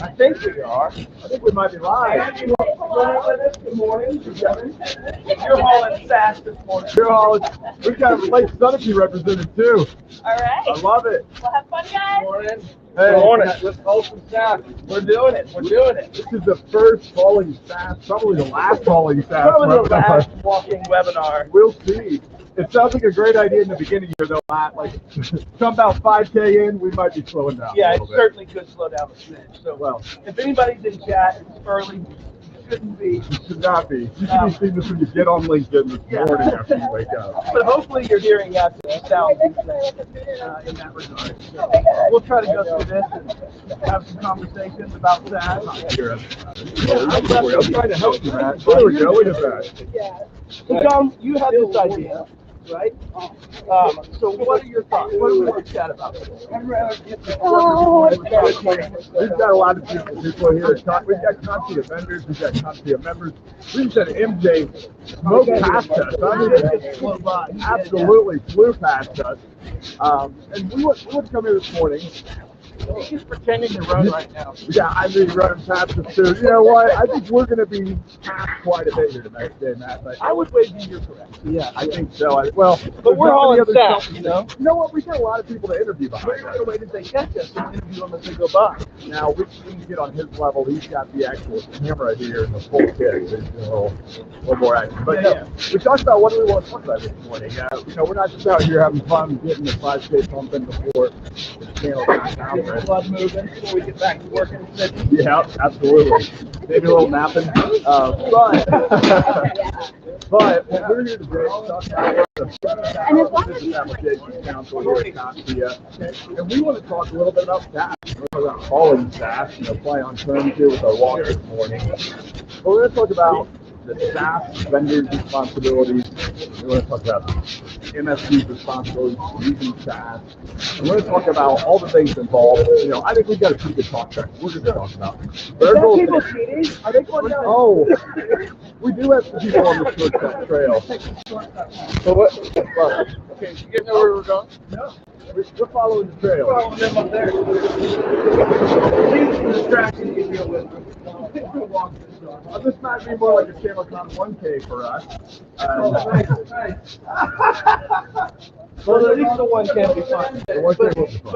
I think we are. I think we might be live. Good morning. You're hauling SaaS this morning. You're hauling. We've got Lake Sunapee represented too. All right. I love it. Well, have fun, guys. Good morning. Hey, good morning. Let's haul some SaaS. We're doing it. We're doing it. This is the first hauling SaaS, probably the last hauling SaaS. Probably the last walking webinar. We'll see. It sounds like a great idea in the beginning here, though. Like, come about 5K in, we might be slowing down. Yeah, it certainly could slow down a smidge. So, well, if anybody's in chat, it's early. Shouldn't be. You should not be. You should be seeing this when you get on LinkedIn this morning after you wake up. But hopefully you're hearing us sound in that regard. So we'll try to go through this and have some conversations about SaaS. I'm trying to help you, Matt. There we go. Look at that. Yeah. So, John, you had this idea, right? So what are your thoughts? What do we want to chat about? We've got a lot of people here to talk. We've got COMPTIA vendors, we've got COMPTIA members. We've got MJ smoke past us. I mean, it just flew by. Absolutely flew past us. And we want to come here this morning. He's just pretending to run right now. Yeah, I mean, running past us too. You know what? I think we're going to be past quite a bit here today, Matt. But I would wager you're correct. Yeah, I think so. But we're all in SaaS, you know? You know what? We've got a lot of people to interview behind us. We're going to wait until they catch us and interview them as they go by. Now, we need to get on his level. He's got the actual camera here and the full kit. So a little more action. But yeah, we talked about what do we want to talk about this morning. You know, we're not just out here having fun, getting the 5K pumping before the channel comes down. Blood moving before we get back to work in the city. Yeah, absolutely. Maybe a little napping. But what we're here today is talk about the business application council here at COMPTIA. And we want to talk a little bit about SaaS. We're talking about hauling SaaS, play on terms here with our walk this morning. But we're going to talk about the SaaS vendors' responsibilities. We're going to talk about MSP's responsibilities using SaaS. And we're going to talk about all the things involved. I think we've got a pretty good talk track. We're going to talk about. Is that people cheating? Are they going down? Oh, we do have some people on the shortcut trail. So what? Okay, you guys know where we're going? No. We're following the trail. We're following them up there. These are the distractions you deal with. This might be more like a ChannelCon22 for us. Nice. Well, at least the one can be fun. But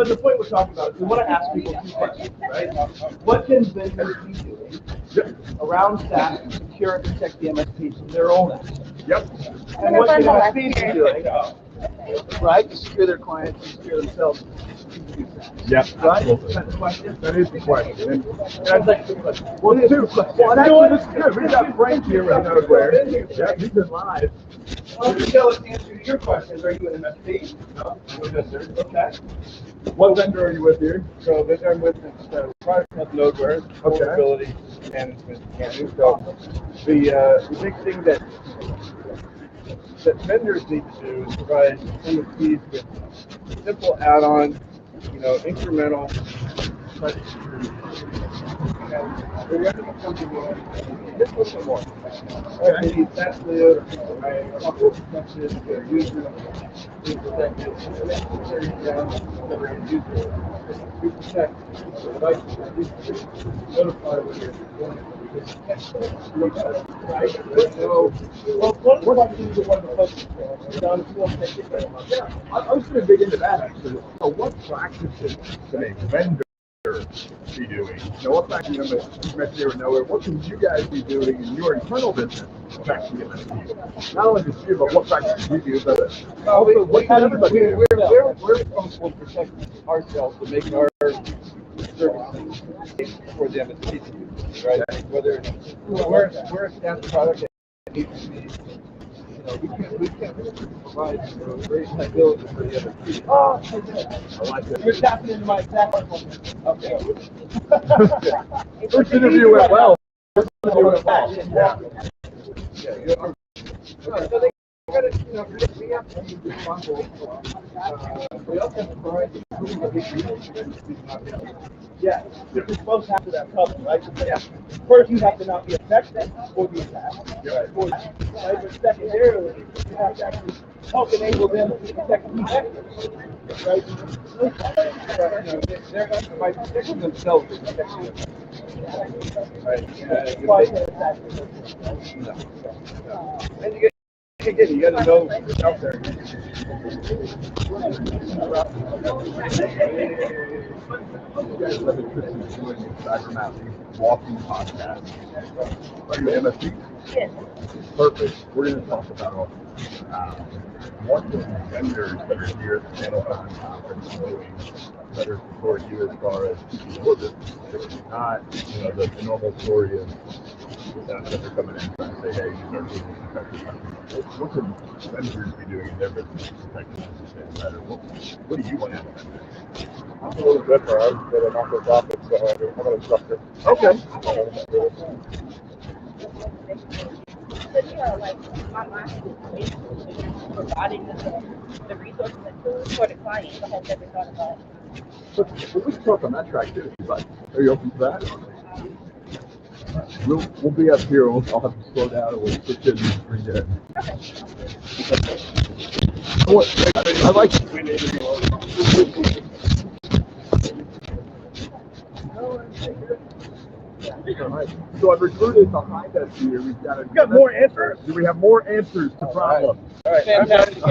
the point we're talking about is we want to ask people two questions, right? What can vendors be doing around SaaS to secure and protect the MSPs from their own actions? Yep. And what can MSPs be doing, right, to secure their clients and secure themselves? Yep. Right? That's the question. That is the question. And I'd like to question. Well, this is good. We've got Frank here with Nowhere. Yeah, he's been live. Well, you tell us the answer to your questions. Are you an MSP? No. Okay. What vendor are you with here? So, the vendor I'm with is the product called Nowhere. Vulnerability management. So, the big thing that vendors need to do is provide MSPs with simple add-on, incremental credit security. And the rest of the company just a little bit more. They need SaaS live, a couple of protections, their user is protected, and then security down the end user. We protect the devices, notify when you're going. Right? So, we're not going to do one of the folks. John, if you want to take it very much. Yeah, I was going to dig into that actually. So, what practices can a vendor be doing? What practices MSP or Nowhere? What can you guys be doing in your internal business to actually get MSP? Not only just you, but what practices you do, but also what can everybody do? We're responsible for protecting ourselves to make our services for the MSP, right? Whether we're a SaaS product that needs to be, we can't provide great stability for the MSP. Oh, I like that. You're tapping into my exact point. Okay. First interview went well. Yeah. So they got to, we have to be responsible. We also have to provide yeah, you're supposed to have to that problem, right? Yeah. First, you have to not be affected or be attacked. Right? But secondarily, you have to actually help enable them to protect the effective. right? They're by protecting themselves, they're protecting us. Right? And you again, you got to know what's out there. Walking podcast. Are you MSP? Yes. Perfect. We're going to talk about what the vendors that are here at the ChannelCon conference are doing that are support you as far as your business. Not, the normal story of that they're coming in trying to say, hey, these are business effective customers. What can vendors be doing in their business to protect the business better? What do you want out of that? I'm a little different. I'm a not-for-profit, so I'm an instructor. Okay. Like my mind is providing the resources and tools for the client. I have never thought about it. But we can talk on that track too. But are you open to that? We'll be up here. I'll have to slow down and we'll switch in and bring it in. I like it. So I've recruited behind us here. We've got more answers. Do we have more answers to problems? All right. Fantastic.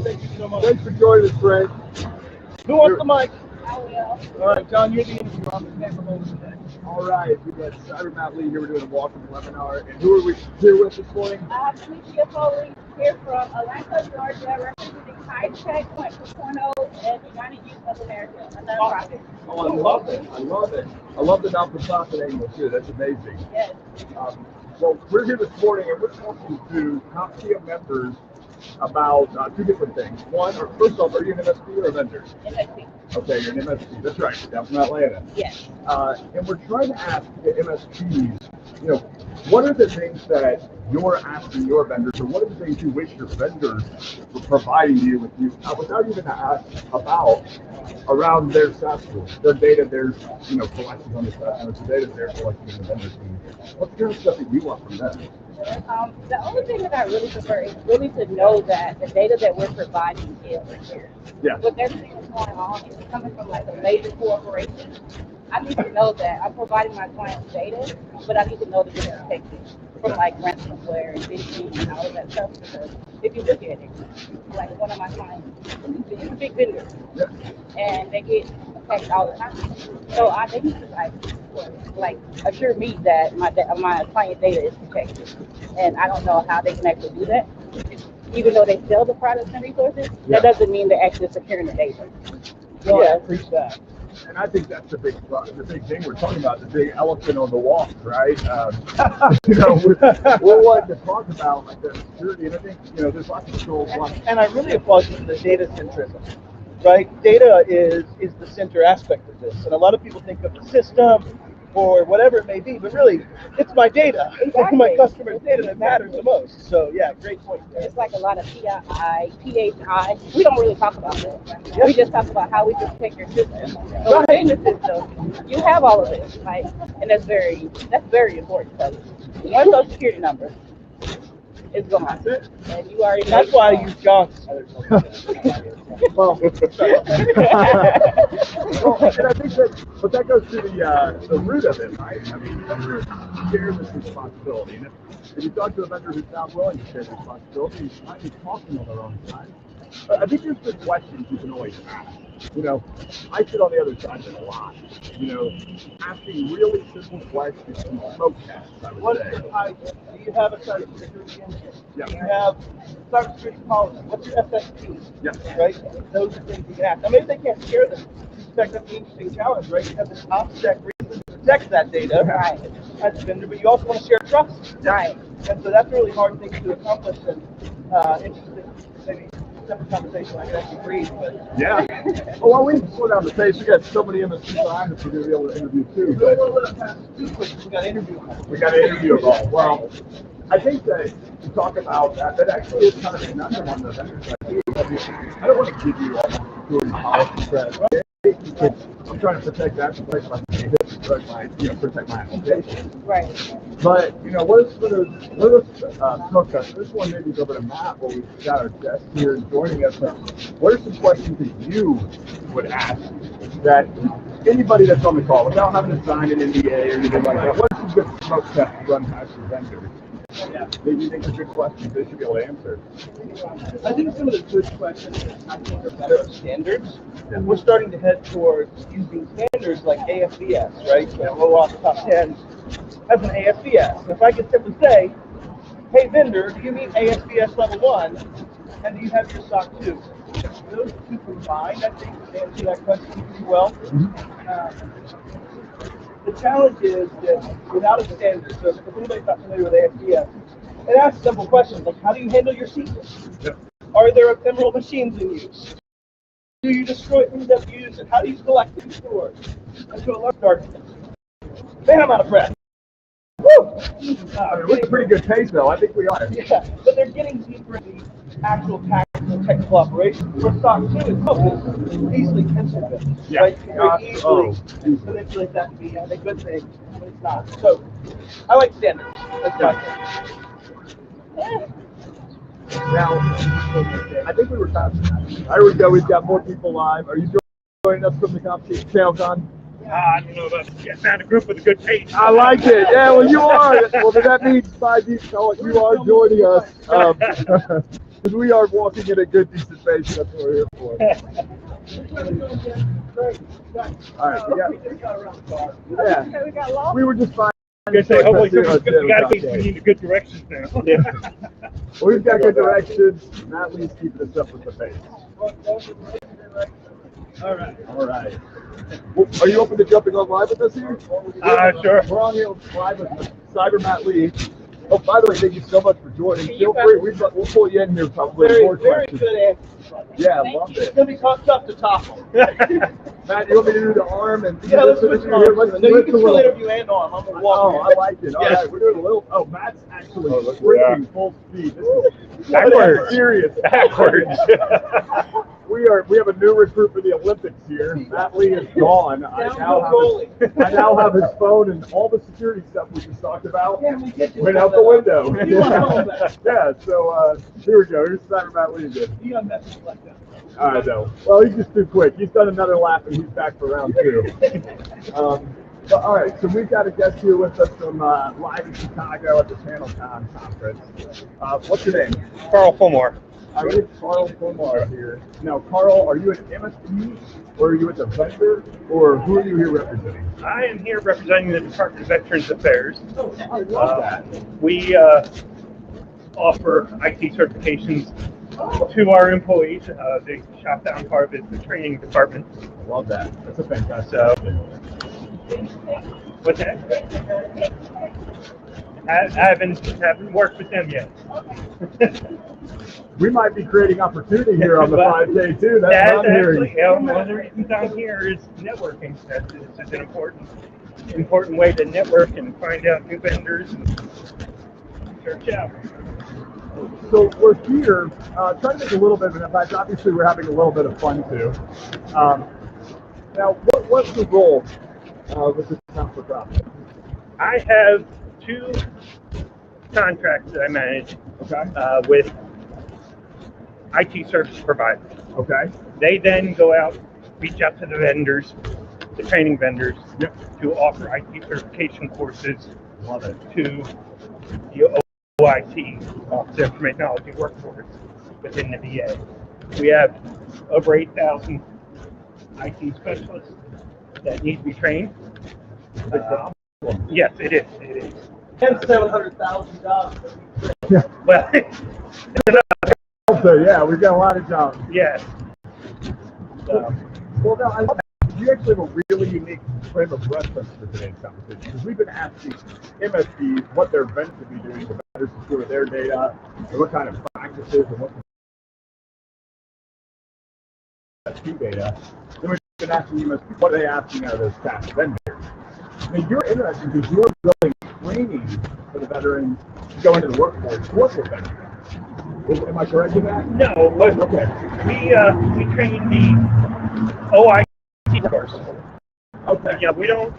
Thank you so much. Thanks for joining us, Frank. Who wants the mic? I will. All right, John, you're the interview on the camera today. All right, we got Cyber Matt Lee here. We're doing a walking webinar. And who are we here with this morning? COMPTIA Foley here from Atlanta, Georgia, representing High-Tech 2.0 and United Youth of America, a nonprofit. Oh, I love it. I love it. I love the not-for-profit angle, too. That's amazing. Yes. Well, we're here this morning, and we're talking to COMPTIA members about two different things. One, or first off, are you an MSP or a vendor? MSP. Okay, you're an MSP. That's right. Down from Atlanta. Yes. And we're trying to ask the MSPs, what are the things that you're asking your vendors, or what are the things you wish your vendors were providing you without even asking about around their SaaS tools, their data, their collections on the SaaS tools, the data they're collecting in the vendors. What's the kind of stuff that you want from them? The only thing that I really prefer is really to know that the data that we're providing is secure. Yeah. With everything that's going on, it's coming from like a major corporation. I need to know that I'm providing my clients data, but I need to know that it's protected from like ransomware and phishing and all of that stuff. Because if you look at it, like one of my clients, it's a big vendor, and they get attacked all the time. So they need to like assure me that my client data is protected, and I don't know how they can actually do that. Even though they sell the products and resources, that doesn't mean they're actually securing the data. Well, I appreciate that. And I think that's the big thing we're talking about, the big elephant on the walk, right? We're wanting to talk about like the security, and I think there's lots of tools. And I really applaud you for the data centrism, right? Data is the center aspect of this, and a lot of people think of the system or whatever it may be, but really, it's my data, my customer's data that matters the most. So yeah, great point there. It's like a lot of PHI. We don't really talk about that. We just talk about how we can protect your system. So within the system, you have all of this, right? And that's very important because one social security number is gone. That's it. And you already. That's why I use John's. And I think that goes to the root of it, right? I mean, vendors share this responsibility, and if you talk to a vendor who's not willing to share the responsibility, you might be talking on their own time. But I think there's good questions you can always ask. I sit on the other side of it a lot. Asking really simple questions and smoke tests, I would What say. is your type? Do you have a cybersecurity engine? Yeah. Do you have cybersecurity policy? What's your SSP? Yeah. Right? Those are things you can ask. Now, maybe they can't share them. That's an interesting challenge, right? You have this OPSEC reason to protect that data as a vendor, but you also want to share trust. Right. And so that's a really hard thing to accomplish, and interesting, maybe separate conversation I can actually read. But Yeah. Well, we need to slow down the pace. We got so many MSPs behind us we're going to be able to interview too. But we got to interview them. we got to interview them all. Well, I think that to talk about that actually is kind of a conundrum on the vendor side too. I don't want to give you all the security policy credit. I'm trying to protect that to protect my data. protect my application. Right. But let's smoke test. This one maybe over to Matt, where we've got our guest here joining us. What are some questions that you would ask that anybody that's on the call, without having to sign an NDA or anything like that, what are some good smoke tests to run past your vendors? Yeah, that you think are good questions they should be able to answer? I think some of the good questions I think are better standards. And we're starting to head towards using standards like ASVS, right? OAuth Top 10 has an ASVS. And if I could simply say, hey vendor, do you meet ASVS level 1? And do you have your SOC 2? Those two combined, I think, would answer that question pretty well. The challenge is that without a standard, so if anybody's not familiar with ASVS, it asks simple questions like, how do you handle your secrets? Yep. Are there ephemeral machines in use? Do you destroy things that you use? And how do you collect and store? And to a large extent, man, I'm out of breath. Woo! We're at a pretty good pace, though. I think we are. Yeah, but they're getting deeper in the actual tactical technical operations. Where SOC 2 is easily tension-driven. Yeah. Right? You can very easily manipulate that to be a good thing, but it's not. So, I like standards. That's my thing. Now, I think we were passing that. There we go. We've got more people live. Are you joining us from the CompTIA ChannelCon? I don't know about getting out a group with a good pace. I like it. Yeah, well, you are. Well, then that means you are joining us. Because we are walking at a good, decent pace. That's what we're here for. All right. Yeah. We were just fine. Hopefully, we need a good directions now. Yeah. Well, we've got good directions. Matt Lee's keeping us up with the pace. All right. All right. Well, are you open to jumping on live with us here? Sure. We're on here live with Cyber Matt Lee. Oh, by the way, thank you so much for joining. Feel free. We'll pull you in here probably. Very good answer. Yeah, love it. It's going to be tough to topple. Matt, you want me to do the arm and yeah, let's switch here? Let's no, you can still interview and arm. I'm going to walk. Oh, I like it. All right, we're doing a little. Oh, Matt's actually sprinting full speed. This is Backwards. Serious. Backwards. We have a new recruit for the Olympics here. Matt Lee is gone. I now have his phone and all the security stuff we just talked about went out the window. Yeah, so here we go. Here's Cyber Matt Lee again. I know. Well, he's just too quick. He's done another lap and he's back for round 2. But, all right, so we've got a guest here with us from live in Chicago at the ChannelCon conference. What's your name? Carl Fulmore. I have Carl Fulmore here. Now, Carl, are you an MSP, or are you at the vendor, or who are you here representing? I am here representing the Department of Veterans Affairs. Oh, I love that. We offer IT certifications to our employees. The shop down part of it is the training department. I love that. That's a fantastic thing. What's that? I haven't worked with them yet. We might be creating opportunity here on the 5K too. That's what I'm hearing. One of the reasons I'm here is networking. This is an important way to network and find out new vendors and search out. So we're here trying to make a little bit of an impact. Obviously, we're having a little bit of fun too. Now, what's the role with this not-for-profit? I have 2 contracts that I manage with IT service providers. Okay. They then go out, reach out to the vendors, the training vendors, to offer IT certification courses to the OIT, Office of Information Technology workforce within the VA. We have over 8,000 IT specialists that need to be trained. Yes, it is. It is. And 700,000 jobs. Yeah. Well, So yeah, we've got a lot of jobs. yes. Well, now, I love that. You actually have a really unique frame of reference for today's conversation, because we've been asking MSPs what their vendors should be doing to better secure their data, and what kind of practices and what MSP data. Then we've been asking MSPs what are they asking out of those SaaS vendors. I mean, you're interested because you're building training for the veterans to go into the workforce to work with vendors. Am I correct in that? No, but we train the OIT course. Okay. Okay. Yeah, we don't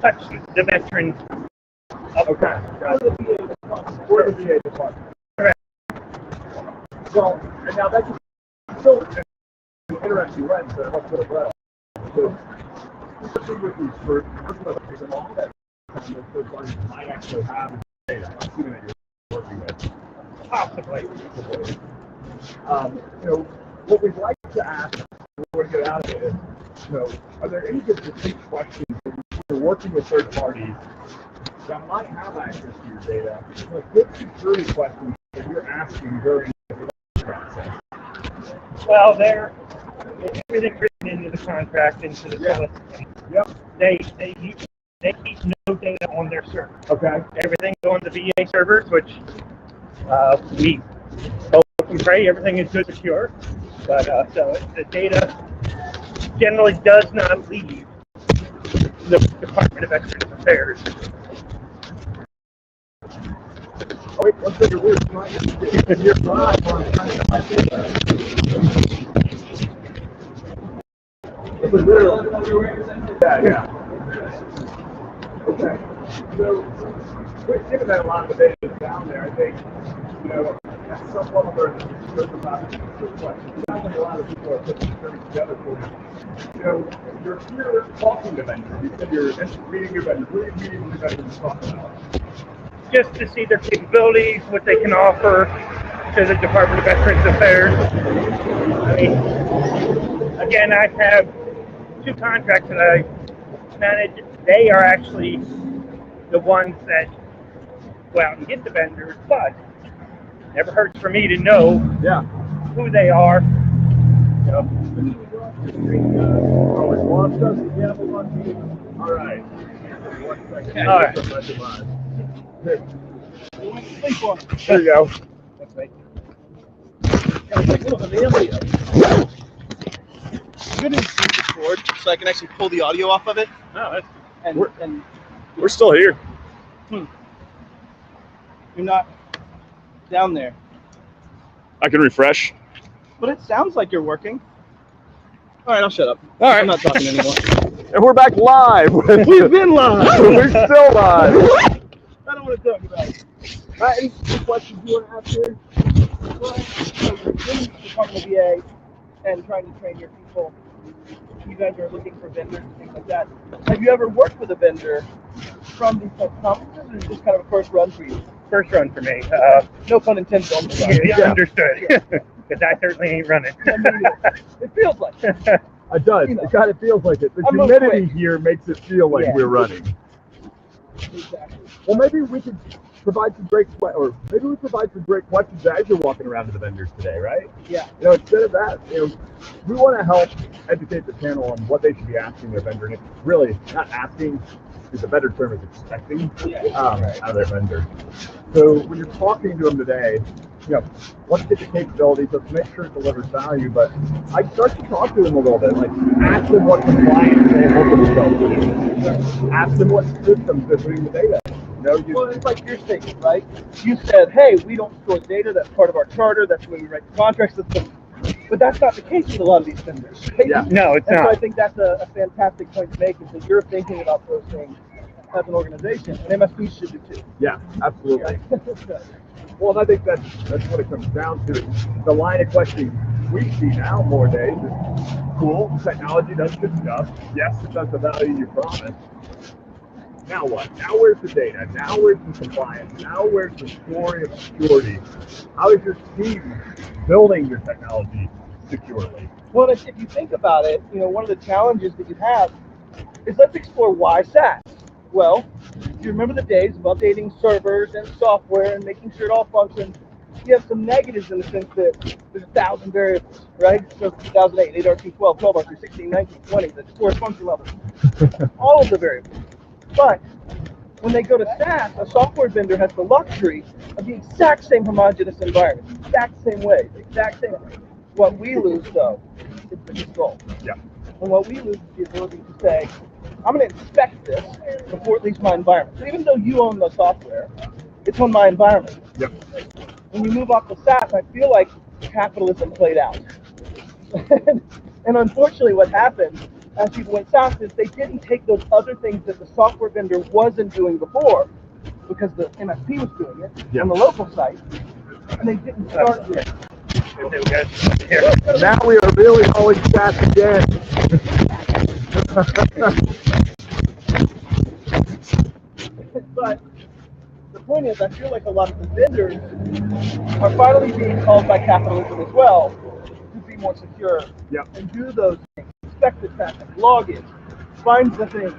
touch the veterans. Okay. Got it. Or the VA department. Correct. Well, and now that's still an interesting lens that helps with well. So, especially with these first and all that kind of third parties might actually have data, assuming that you're working with. Possibly. What we'd like to ask before we get out of it is, are there any good distinct questions when you're working with third parties that might have access to your data, like good security questions that you're asking during the process? Well, everything written into the contract, into the solicitation. Yep. They keep no data on their server. Okay. Everything on the VA servers, which we hope and pray everything is good, secure. But so the data generally does not leave the Department of Veterans Affairs. Oh, wait, let's take a look. You're live on Yeah. Okay. So, given that a lot of the data is down there, I think, at some level there's about this question. It sounds like a lot of people are putting things together for you. You're here talking to vendors. You said you're meeting your vendors. What are you meeting your vendors to talk about? Just to see their capabilities, what they can offer to the Department of Veterans Affairs. I mean, again, I have 2 contracts that I manage. They are actually the ones that go out and get the vendors, but it never hurts for me to know who they are. Always lost us. Yeah, we're on team. All right. 1 second. All right. Sleep on it. There you go. That's right. Got a little bit of audio. Good news is record, so I can actually pull the audio off of it. Oh, that's And We're still here. you're not down there. I can refresh. But it sounds like you're working. All right, I'll shut up. All right. I'm not talking anymore. And we're back live. We've been live. We're still live. I don't want to talk about it. Any questions you want to ask here? Well, you're in the Department of VA and trying to train your people. You guys are looking for vendors and things like that. Have you ever worked with a vendor from these types of conferences, or is this kind of a first run for you? first run for me. No pun intended on the Yeah, understood. Because I certainly ain't running. It feels like it. It does. It kind of feels like it. The humidity here makes it feel like we're running. Exactly. Well, maybe we could provide some great questions as you're walking around to the vendors today, right? Yeah. Instead of that, we want to help educate the channel on what they should be asking their vendor, and it's really not asking, because the better term is expecting out of their vendor. So when you're talking to them today, let's get the capabilities, let's make sure it delivers value, but I start to talk to them a little bit, like ask them what compliance they hold themselves to. Ask them what systems they're putting the data. Well, it's like your statement, right? You said, hey, we don't store data, that's part of our charter, that's when we write the contract system. But that's not the case with a lot of these vendors. Right? Yeah. No, it's not. So I think that's a fantastic point to make, is that you're thinking about those things as an organization, and MSPs should do too. Yeah, absolutely. Well, and I think that's what it comes down to. The line of questioning we see now more days is, cool, technology does good stuff. Yes, it does the value you promised. Now what? Now where's the data? Now where's the compliance? Now where's the story of security? How is your team building your technology securely? Well, if you think about it, one of the challenges that you have is, let's explore why SaaS. Well, if you remember the days of updating servers and software and making sure it all functions, you have some negatives in the sense that there's 1,000 variables, right? So 2008, 8R2, 12, 12R2, 16, 19, 20, the core function level, all of the variables. But when they go to SaaS, a software vendor has the luxury of the exact same homogeneous environment, the exact same way, the exact same way. What we lose, though, is the control. Yeah. And what we lose is the ability to say, I'm going to inspect this before it leaves my environment. So even though you own the software, it's on my environment. Yep. When you move off to SaaS, I feel like capitalism played out. And unfortunately, what happened as people went SaaS is they didn't take those other things that the software vendor wasn't doing before, because the MSP was doing it on the local site, and they didn't start doing it. Now we are really hauling SaaS again. But the point is, I feel like a lot of the vendors are finally being called by capitalism as well to be more secure and do those things. Inspect the traffic, log it, find the thing.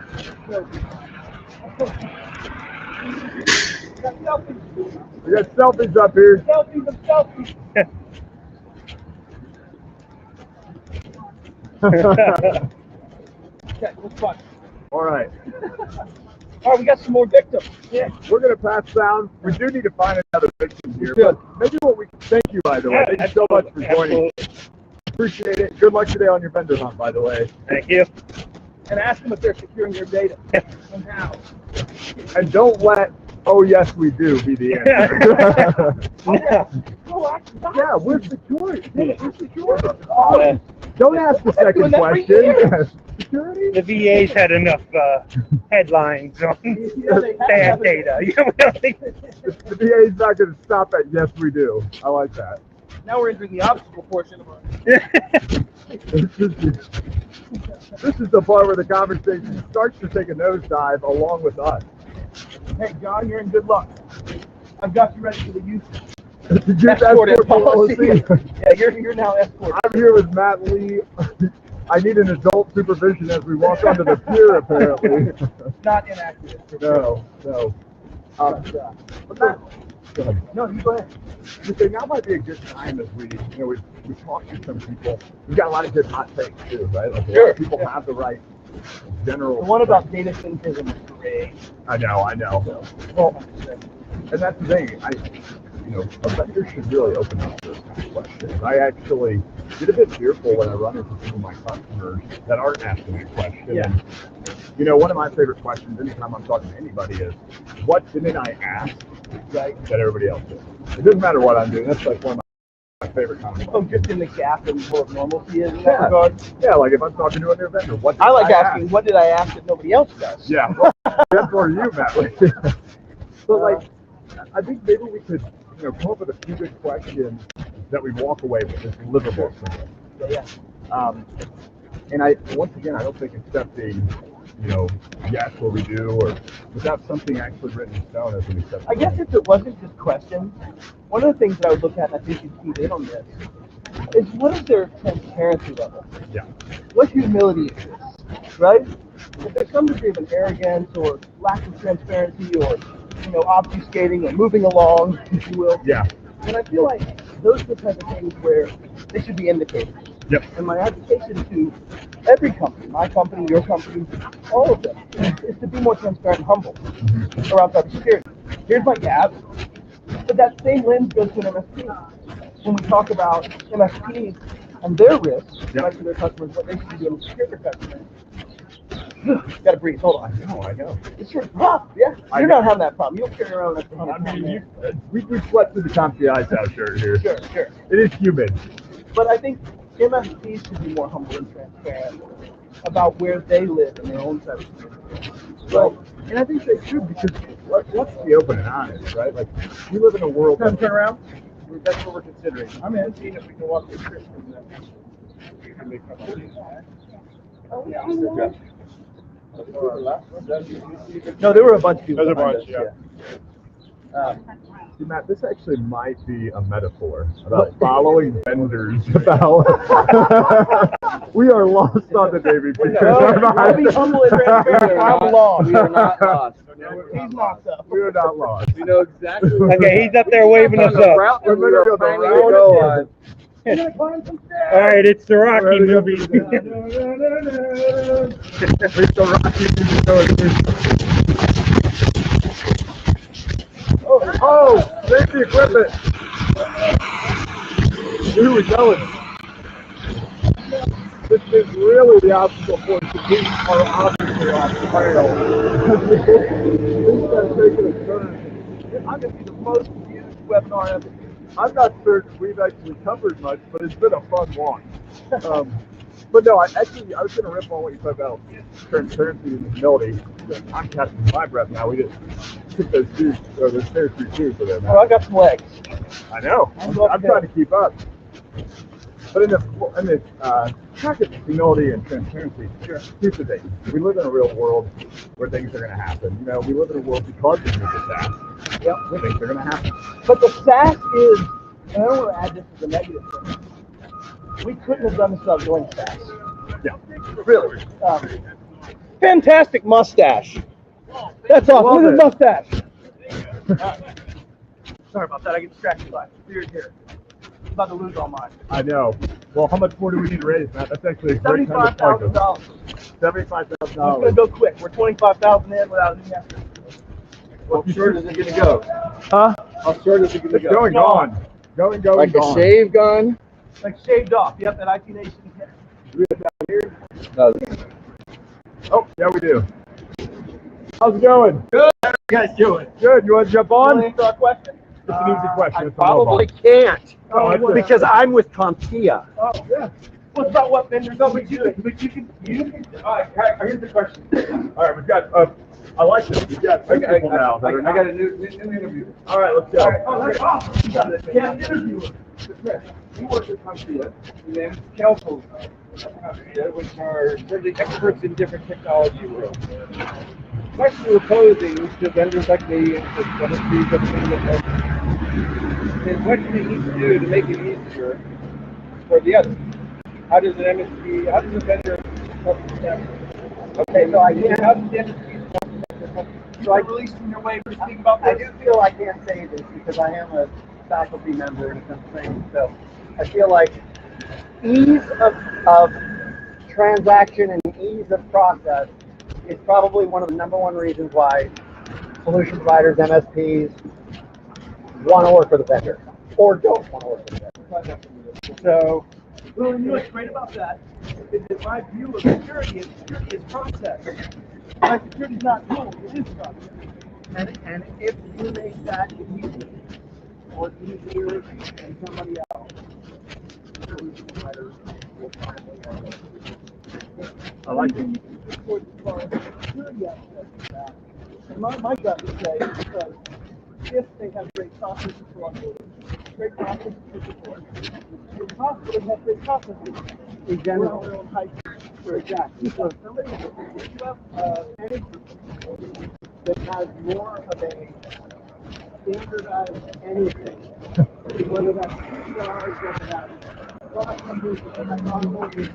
We got selfies up here. Selfies and selfies. Okay, let's fun. All right. All right, we got some more victims. Yeah. We're going to pass down. We do need to find another victim here. Good. But maybe what we thank you, by the way. Thank you so much for joining. Appreciate it. Good luck today on your vendor hunt, by the way. Thank you. And ask them if they're securing their data and how. And don't let, oh, yes, we do, be the answer. Yeah, we're secure. We're secure. Don't ask the second question. Security? The VA's had enough headlines on bad data. The VA's not going to stop at yes, we do. I like that. Now we're entering the obstacle portion of our. This is the part where the conversation starts to take a nosedive along with us. Hey, John, you're in good luck. I've got you ready for the youth. Escort policy. Yeah, you're now escort. I'm here with Matt Lee. I need an adult supervision as we walk onto the pier, apparently. Not inaccurate. No. But Matt, go ahead. No, you go ahead. You say now might be a good time as we talk to some people. We've got a lot of good hot takes too, right? Like a lot of people have the right general. The one about data centrism is great. I know. Well, and that's the thing. A vendor should really open up those kind of questions. I actually get a bit fearful when I run into some of my customers that aren't asking that question. Yeah. And, one of my favorite questions anytime I'm talking to anybody is, what didn't I ask that everybody else did? It doesn't matter what I'm doing. That's like one of my favorite comments. Oh, just in the gap and what normalcy is in that regard? Yeah, like if I'm talking to a new vendor, what did I like asking, what did I ask that nobody else does? Yeah, well, that's where you, Matt. But I think maybe we could come up with a few good questions that we walk away with that's livable. Yeah. And once again, I don't think accepting, yes, what we do, or without something actually written in stone as an acceptance. I guess if it wasn't just questions, one of the things that I would look at, and I think you keyed in on this, is what is their transparency level? Yeah. What humility exists, right? If there's some degree of an arrogance or lack of transparency or obfuscating or moving along, if you will. Yeah. And I feel like those are the type of things where they should be indicators. Yep. And my advocation to every company, my company, your company, all of them, is to be more transparent and humble around cybersecurity. Here's my gap, but that same lens goes to an MSP. When we talk about MSPs and their risks, right, to their customers, what they should be doing to secure their customers. Gotta breathe. Hold on. I know. It's your problem. Yeah. You're not having that problem. You don't carry around that problem. I mean, we sweat through the COMPTIA out shirt here. Sure. It is humid. But I think MSPs should be more humble and transparent about where they live in their own cybersecurity. Well, and I think they should, because let's be open and honest, right? Like, we live in a world. Turn around. That's what we're considering. I'm in. Seeing if we can walk through Christian. No, there were a bunch of people. There's a bunch, yeah. See, Matt, this actually might be a metaphor about following vendors about. We are lost on the Navy. I'll be humble and transparent. I'm lost. We are not lost. He's not though. We are not lost. We know exactly. Okay, he's up there waving us up. Route that we We're are gonna go the planning route to go on. All right, it's the Rocky movie. It's the Rocky Oh, safety equipment. Here we go. This is really the obstacle course to keep our obstacle off the trail. Things are taking a turn. I'm going to be the most used webinar ever. I'm not certain we've actually covered much, but it's been a fun walk. But no, I was going to rip on what you said about transparency and humility. I'm catching my breath now. We just took those shoes, or those stairs through shoes for them. Oh, I got some legs. I know. I'm trying to keep up. But in the package of humility and transparency, here's the thing. We live in a real world where things are going to happen. You know, we live in a world because we move to SaaS. Yep. Where things are going to happen. But the SaaS is, and I don't want to add this as a negative thing. We couldn't have done this without going SaaS. Yeah. Really. Fantastic mustache. That's awesome. Look at the mustache. Sorry about that. I get distracted by beard here. I'm about to lose all mine. I know. Well, how much more do we need to raise, Matt? That's actually a great time to plug $75,000. $75,000. It's going to go quick. We're 25,000 in without any effort. How short is it going to go? Huh? How short is it going to go? Going, gone. Going, like gone. a shave gun? Like shaved off. Yep, that IT Nation. Oh, yeah, we do. How's it going? Good. How are you guys doing? Good. You want to jump on? Want to answer our question? It's an easy question. I It's a probably no-ball. can't Oh, because I'm with COMPTIA. Oh, yeah. What's about what vendors? No, but you can. All right, here's the question. All right, we've got. I like this. We've got two people now. I got a new interview. All right, let's go. All right. Oh, that's awesome. You got it. Yeah, interviewer. We work with COMPTIA, and then councils of COMPTIA, which are really experts in different technology worlds. Question we're posing to vendors like me and to MSPs is what do they need to do to make it easier for the others? How does an MSP, how does a vendor help them? Okay, so I can't, how does the MSP help them? So I released from your way for speaking about this. I do feel I can't say this because I am a faculty member in some training, so I feel like ease of transaction and ease of process is probably one of the #1 reasons why solution providers, MSPs, want to work for the vendor or don't want to work for the vendor. So, Well, and you know what's great about that is that my view of security is process. My security is not rules, it is process. and if you make that easy or easier than somebody else, solution providers will probably want to work. I like it. Towards as far as the security aspect of that. And my gut would say is because if they have great processes for onboarding, great processes for support, it's possible to have great processes In general. their own height. For exactly. So if somebody, if you have any that has more of a standardized anything, whether that's stars, whether that's product numbers, whether that's onboarding,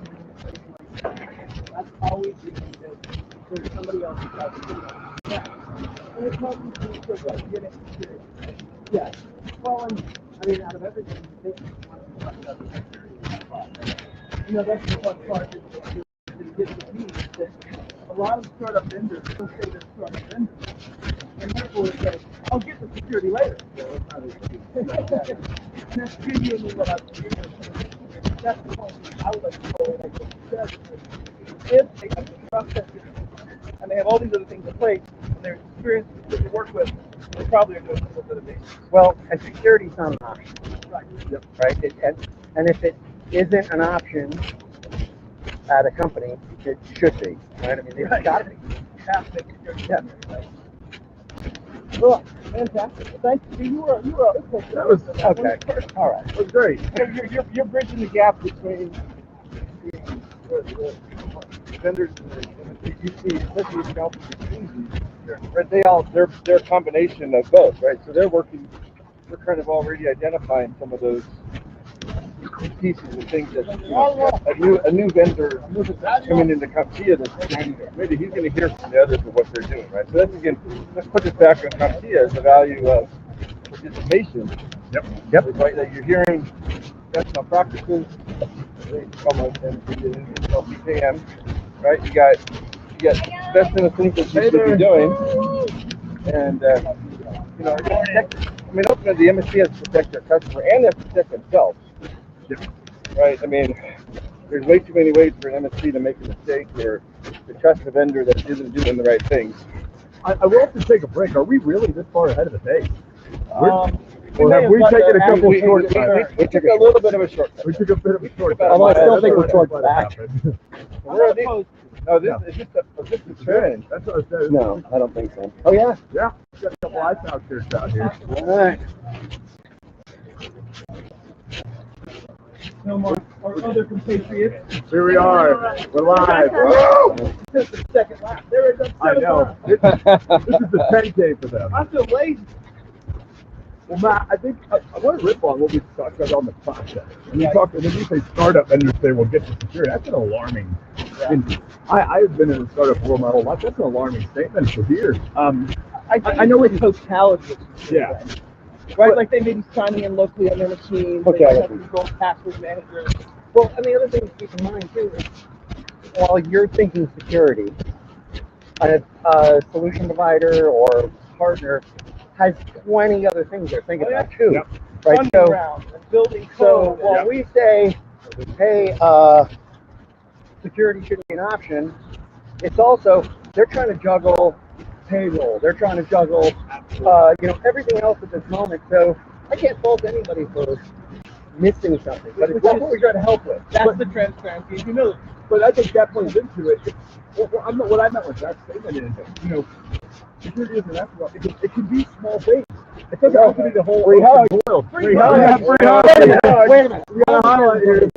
that's always the case that there's somebody else who has to do that. And it's helping to get it secure. Yes. Well, and I mean, out of everything, you think that's the fun part is get the piece that a lot of startup vendors will say they're startup vendors. And therefore say, I'll get the security later. And that's genuinely what I'm doing. That's the point I would like to go in and if they have the process and they have all these other things in place and they're experienced to work with, they probably are doing a little bit of it. well, and security is not an option, Right. Yep. right? And if it isn't an option at a company, it should be, right? I mean, it's got to be. Fantastic security. Yeah. Right. Well, fantastic. Thank you. You were That was Okay. All right. That was great. You're bridging the gap between the vendors and the UC, especially with councils, right? They're a combination of both, right? So they're kind of already identifying some of those pieces and things that a new vendor coming into CompTIA that's maybe he's going to hear from the others of what they're doing, right? So that's again, let's put this back on CompTIA as the value of participation. Yep. Right, that you're hearing best practices, almost PKM, right? You got best in the things that you should be doing, and I mean, ultimately the MSP has to protect their customer and they have to protect themselves. Right? I mean, there's way too many ways for an MSP to make a mistake or to trust a vendor that isn't doing the right things. I will have to take a break. Are we really this far ahead of the pace? Or have we taken a couple shortcuts? We took a little bit of a shortcut. We took a bit of a shortcut. Although I still think we're That's towards what the back. happened. No, this is just a trend. That's what I said. No, I don't think so. Oh, yeah? Yeah, we got a couple ice out shirts out here. All right. No more our other compatriots. Here we are. We're live. This is the second lap. There it goes. I know. This is the 10K for them. I feel lazy. Well, Matt, I think I want to rip on what we talked about on the process. When you say startup vendors say, well, get to security, that's an alarming thing. I've been in the startup world my whole life. That's an alarming statement for years. I know in totality. Yeah. Right, like they may be signing in locally on their machine. Okay. They have control password manager. Well, and the other thing to keep in mind, too, is while you're thinking security, a solution provider or partner has 20 other things they're thinking about, too. Yep. Right? Funding So, rounds and building so code. while we say, hey, security shouldn't be an option, it's also, they're trying to juggle payroll. They're trying to juggle, everything else at this moment. So I can't fault anybody for missing something, but it's what we try to help with. That's the transparency and humility. But I think that plays into it. What I meant with that statement is, security isn't after all. It can be small things. It doesn't have to be the whole Free hug. Free hug. Yeah, Free hug. Wait a minute. We got a highlight here.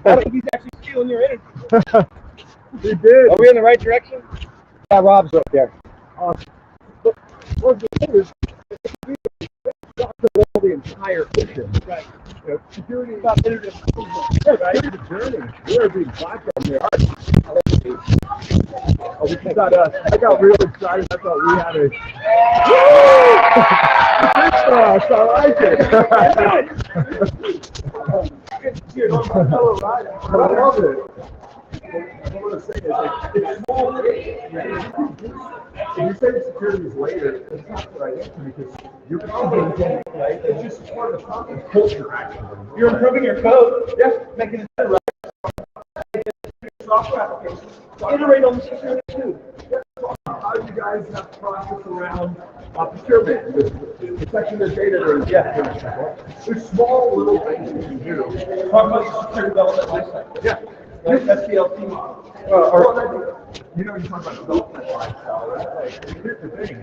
I think he's actually stealing your energy. He did. Are we in the right direction? Yeah, Rob's up there. But what the thing is, not to roll the entire ocean. Right. Security is About iterative improvement. it's a journey. We're being platform here. Oh, we got I got real excited. I thought we had a. I like it. I love it. What I want to say is, it's small things. If you say security is later, that's not the right answer because you're improving, right? It's just part of the process. Culture, actually. You're improving your code. Yeah. Making it better, right? Software applications. Iterate on the security too. How do you guys have process around procurement, protecting their data during There's small little things you can do. Talk about your security development lifecycle. Yeah. Like SDLC model. You talk about development lifestyle, right? Like, here's the thing.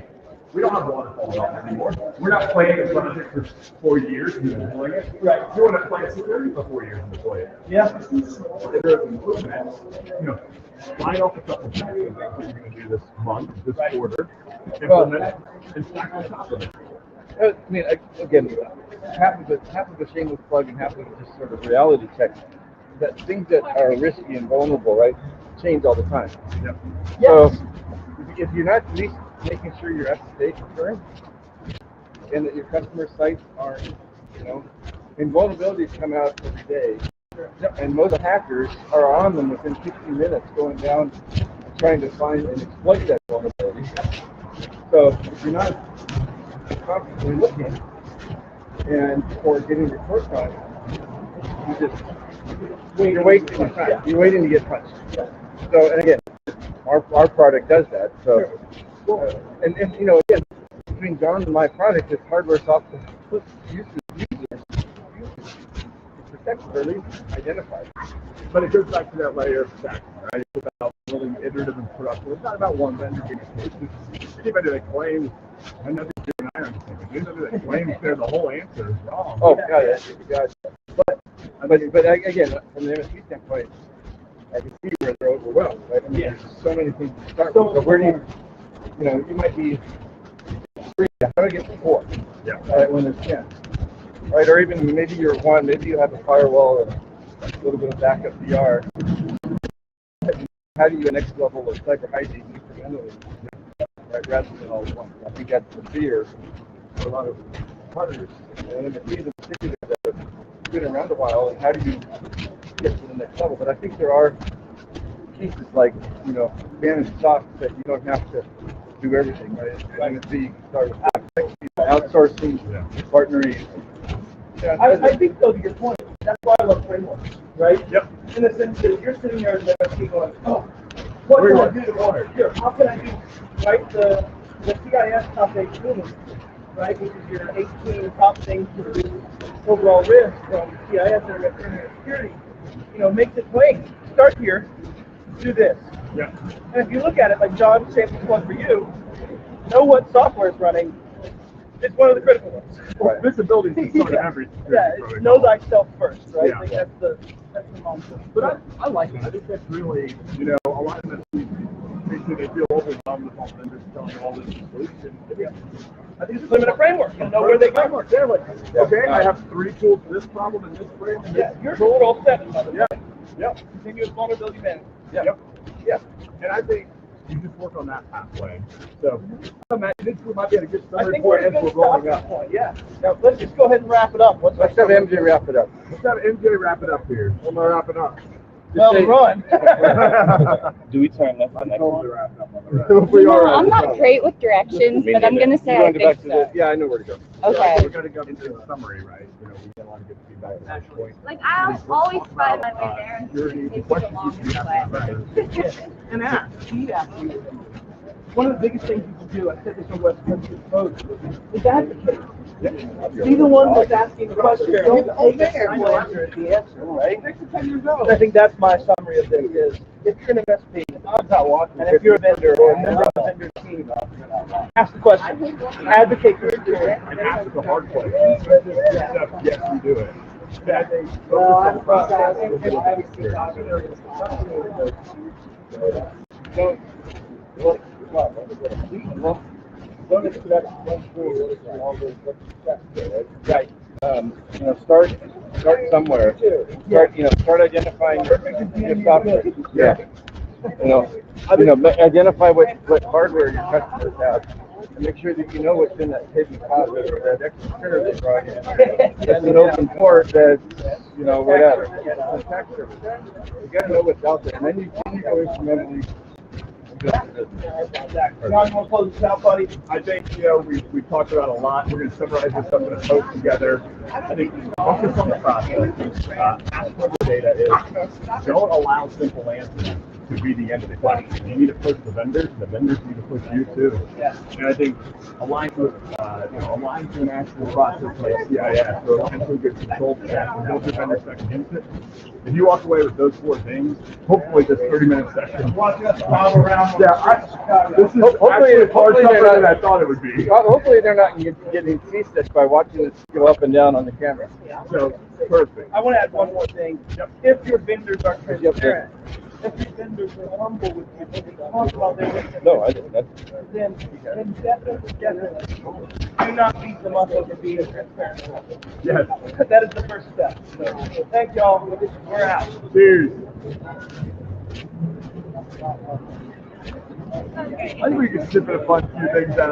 We don't have waterfall development anymore. We're not planning a project for 4 years and deploying it. Right. You want to plan security for 4 years and deploy it. Yeah. Just these small iterative improvements, line off a couple of things that you're going to do this month, this quarter, implement it, and stack on top of it. I mean, again, half of the shameless plug and half of it just sort of reality check. That things that are risky and vulnerable, right, change all the time. Yep. So if you're not at least making sure you're up to date with current, and that your customer sites aren't, and vulnerabilities come out every day, and most hackers are on them within 15 minutes, going down and trying to find and exploit that vulnerability. So if you're not constantly looking or getting reports on it, you're waiting to get punched. So, and again, our product does that. So, and again, between John and my product, it's hardware, software, users to protect or at least identify. But it goes back to that layer of protection, right? It's about building iterative and productive. It's not about one vendor being a case. Anybody that claims, and nothing you and I are thinking, anybody that claims they're the whole answer is wrong. Oh, God. But again, from the MSP standpoint, I can see where they're overwhelmed, right? I mean, there's so many things to start with. So where do you might be 3, how do I get to 4? Yeah. Right, when there's 10. Right, or even maybe you're 1, maybe you have a firewall and a little bit of backup PR. How do you next level of cyber hygiene incrementally, right, rather than all at once? I think that's the fear for a lot of partners, and MSPs in particular that have been around a while, and how do you get to the next level? But I think there are cases like, managed SOC that you don't have to do everything, right? MSP start with outsourcing, partnering. Yeah, I think, though, to your point, that's why I love frameworks, right? Yep. In the sense that you're sitting there and MSP going, what can I do to water? Here, how can I do, right, the CIS topic moving? right, which is your 18 top things to reduce overall risk from CIS and security, makes it plain. Start here, do this. Yeah. And if you look at it, like John, same one for you, know what software is running. It's one of the critical ones. Well, visibility is sort of everything. Yeah, it's know thyself first, right? Yeah. I think that's the mantra. But I like it. I think that's really, a lot of them, they feel overwhelmed with all the vendors telling all this solution. I think it's a limited framework. You know where they go. They're like, okay, I have 3 tools for this problem and this frame. And Yeah, you're control 7. Yeah. Yep. Continuous vulnerability management. Yeah. Yep. Yeah. And I think you just work on that pathway. So, this might be a good I summary think we're point at a as we're good rolling stopping up. point. Yeah. Now let's just go ahead and wrap it up. Let's have MJ wrap it up. Let's have MJ wrap it up here. What am I wrapping up? Well, run. Do we turn left on I'm that totally one? wrapping up on the rest. No, I'm not great with directions, but I'm gonna say I think so. Yeah, I know where to go. Okay. We're going to go into the summary, right? We get a lot of good feedback at that point. Like, I always find my way there and Security, the it's questions long you should be asking way. And ask. Keep asking. One of the biggest things you can do, I said this on West Coast Exposed, is advocate. Be the one that's asking the question. Don't take a single answer as the answer, right? 6 to 10 years old. I think that's my summary of this is, if you're an MSP, and if you're a vendor or a member of the vendor team, ask the question. Advocate for security. And ask the hard questions. Yes, we do it. Right. Start somewhere. Start identifying your software. Yeah. Identify what hardware your customers have. And make sure that you know what's in that hidden closet or that extra printer they brought in. That's an open port that's, whatever. It's a tech service. You gotta know what's out there. And then you go incrementally. John, you want to close this out, buddy? I think, we've talked about a lot. We're going to summarize this up in a post together. I think focus on the process. Ask what the data is. Don't allow simple answers to be the end of the question. You need to push the vendors, and the vendors need to push you too. And I think align to an actual process like CIS or potentially good control check and build your vendor spec against it. If you walk away with those 4 things, hopefully this 30-minute session. This is actually far tougher than I thought it would be. Hopefully they're not getting seasick by watching this go up and down on the camera. So, perfect. I want to add one more thing. If your vendors are transparent, if your vendors are humble with you, talk about their risk, No, I didn't. then definitely do not beat them up over being transparent. Yes. That is the first step. So thank y'all. We're out. Cheers. I think we can sip in a fun few things out of that.